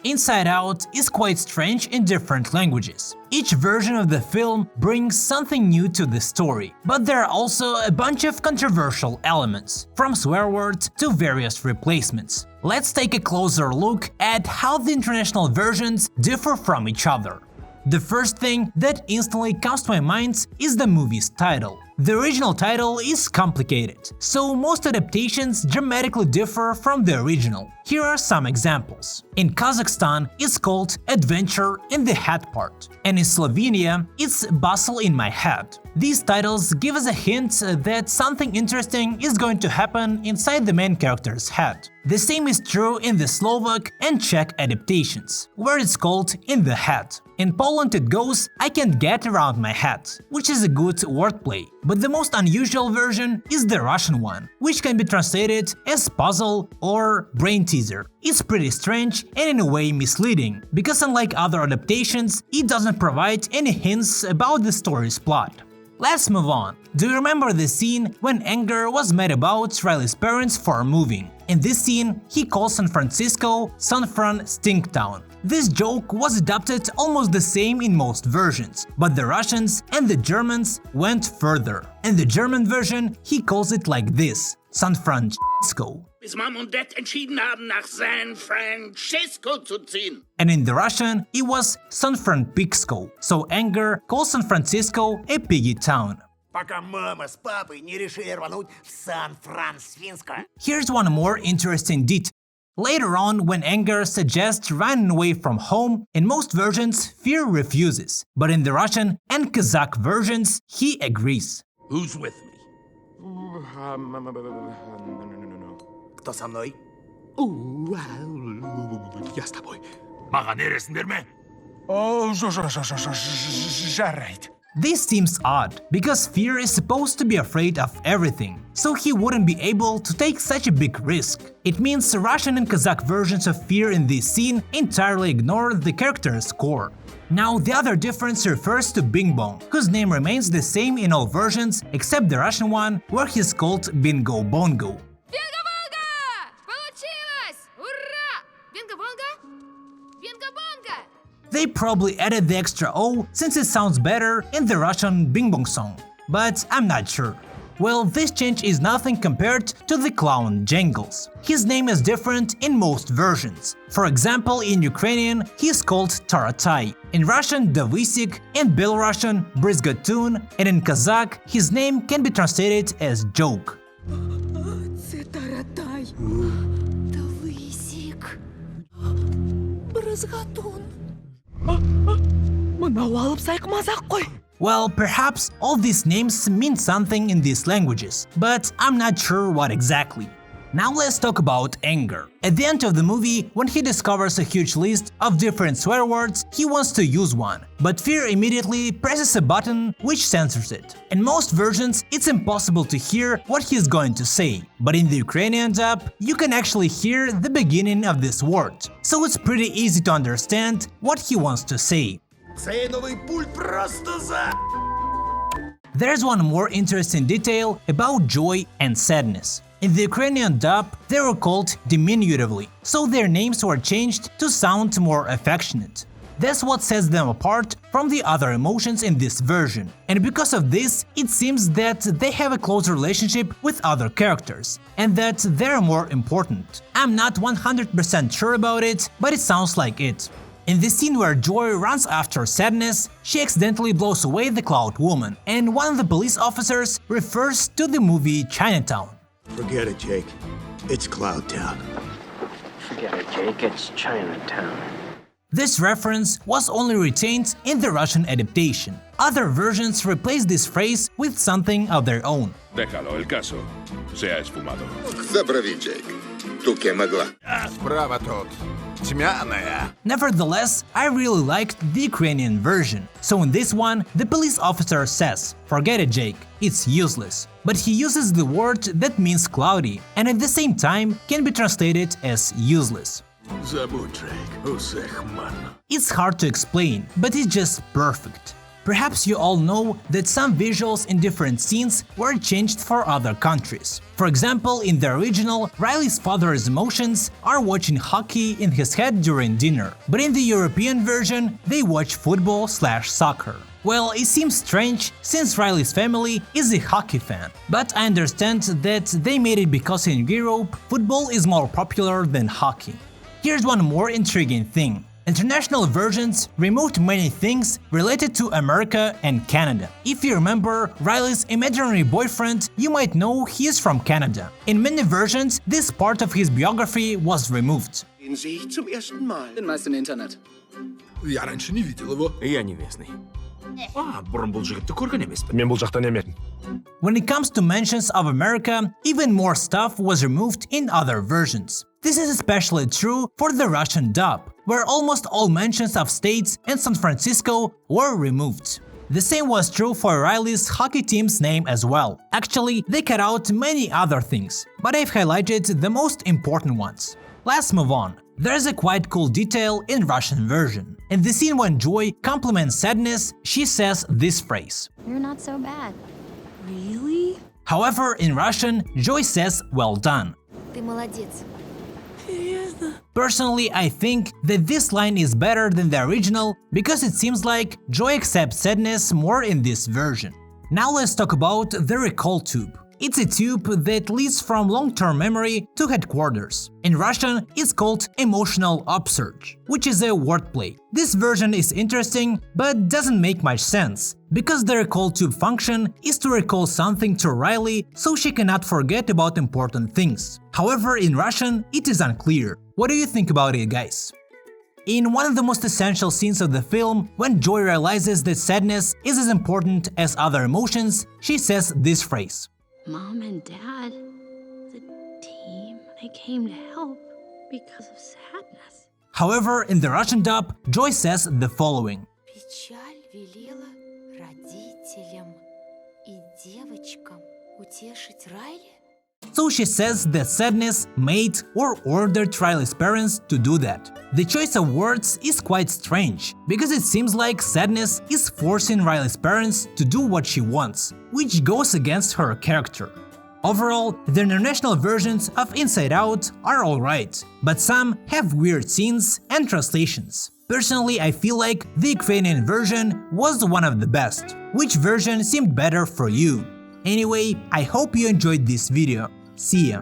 Inside Out is quite strange in different languages. Each version of the film brings something new to the story, but there are also a bunch of controversial elements, from swear words to various replacements. Let's take a closer look at how the international versions differ from each other. The first thing that instantly comes to my mind is the movie's title. The original title is complicated, so most adaptations dramatically differ from the original. Here are some examples. In Kazakhstan, it's called Adventure in the Head Part, and in Slovenia, it's Bustle in My Head. These titles give us a hint that something interesting is going to happen inside the main character's head. The same is true in the Slovak and Czech adaptations, where it's called In the Head. In Poland it goes I Can't Get Around My Head, which is a good wordplay. But the most unusual version is the Russian one, which can be translated as puzzle or brain teaser. It's pretty strange and in a way misleading, because unlike other adaptations, it doesn't provide any hints about the story's plot. Let's move on. Do you remember the scene when Anger was mad about Riley's parents for moving? In this scene, he calls San Francisco San Fran Stinktown. This joke was adapted almost the same in most versions, but the Russians and the Germans went further. In the German version, he calls it like this: San Francisco. Bis Mom und Dad entschieden haben, nach San Francisco zu ziehen. And in the Russian, it was San Francisco, so Anger calls San Francisco a piggy town. Пока мама с папой не решили рвануть в Сан-Франциско. Here's one more interesting detail. Later on, when Anger suggests running away from home, in most versions, Fear refuses, but in the Russian and Kazakh versions, he agrees. Who's with me? Кто со мной? Я с тобой. Mach neresin derme? О, жарить. This seems odd, because Fear is supposed to be afraid of everything, so he wouldn't be able to take such a big risk. It means Russian and Kazakh versions of Fear in this scene entirely ignore the character's core. Now, the other difference refers to Bing Bong, whose name remains the same in all versions except the Russian one, where he's called Bingo Bongo. They probably added the extra O since it sounds better in the Russian Bing Bong song, but I'm not sure. Well, this change is nothing compared to the clown Jangles. His name is different in most versions. For example, in Ukrainian, he is called Taratai, in Russian Davisik, in Belarusian Brizgatun, and in Kazakh, his name can be translated as joke. Це Таратай, Дависік, Бризгатун. Well, perhaps all these names mean something in these languages, but I'm not sure what exactly. Now let's talk about Anger. At the end of the movie, when he discovers a huge list of different swear words, he wants to use one, but Fear immediately presses a button which censors it. In most versions, it's impossible to hear what he's going to say, but in the Ukrainian dub, you can actually hear the beginning of this word, so it's pretty easy to understand what he wants to say. Цей новий пульт просто за... There's one more interesting detail about joy and sadness. In the Ukrainian dub, they were called diminutively, so their names were changed to sound more affectionate. That's what sets them apart from the other emotions in this version, and because of this, it seems that they have a close relationship with other characters, and that they're more important. I'm not 100% sure about it, but it sounds like it. In the scene where Joy runs after Sadness, she accidentally blows away the Cloud Woman, and one of the police officers refers to the movie Chinatown. Forget it, Jake. It's Cloud Town. Forget it, Jake. It's Chinatown. This reference was only retained in the Russian adaptation. Other versions replaced this phrase with something of their own. Déjalo, el caso se ha esfumado. Забрави, Джейк. Ту кем могла. Справа тут. Тьмяная. Nevertheless, I really liked the Ukrainian version. So in this one, the police officer says, "Forget it, Jake, it's useless." But he uses the word that means cloudy, and at the same time can be translated as useless. Забудь, Джейк. Усе хмарно. It's hard to explain, but it's just perfect. Perhaps you all know that some visuals in different scenes were changed for other countries. For example, in the original, Riley's father's emotions are watching hockey in his head during dinner, but in the European version, they watch football/soccer. Well, it seems strange since Riley's family is a hockey fan, but I understand that they made it because in Europe, football is more popular than hockey. Here's one more intriguing thing. International versions removed many things related to America and Canada. If you remember Riley's imaginary boyfriend, you might know he is from Canada. In many versions, this part of his biography was removed. Den sehe ich zum ersten Mal. Den meisten Internet. Я раньше не видел его. Я не местный. Бұрын бұл жігітті көрген емеспін. Мен бұл жақтан емедім. When it comes to mentions of America, even more stuff was removed in other versions. This is especially true for the Russian dub, where almost all mentions of states and San Francisco were removed. The same was true for Riley's hockey team's name as well. Actually, they cut out many other things, but I've highlighted the most important ones. Let's move on. There's a quite cool detail in Russian version. In the scene when Joy compliments Sadness, she says this phrase. You're not so bad. Really? However, in Russian, Joy says well done. Ты молодец. Серьезно? Personally, I think that this line is better than the original because it seems like Joy accepts Sadness more in this version. Now let's talk about the recall tube. It's a tube that leads from long-term memory to headquarters. In Russian, it's called emotional upsurge, which is a wordplay. This version is interesting, but doesn't make much sense, because the recall tube function is to recall something to Riley so she cannot forget about important things. However, in Russian, it is unclear. What do you think about it, guys? In one of the most essential scenes of the film, when Joy realizes that sadness is as important as other emotions, she says this phrase. Mom and Dad, the team, they came to help because of sadness. However, in the Russian dub, Joy says the following. Печаль велела родителям и девочкам утешить Райли? So she says that sadness made or ordered Riley's parents to do that. The choice of words is quite strange, because it seems like sadness is forcing Riley's parents to do what she wants, which goes against her character. Overall, the international versions of Inside Out are alright, but some have weird scenes and translations. Personally, I feel like the Ukrainian version was one of the best. Which version seemed better for you? Anyway, I hope you enjoyed this video. See ya!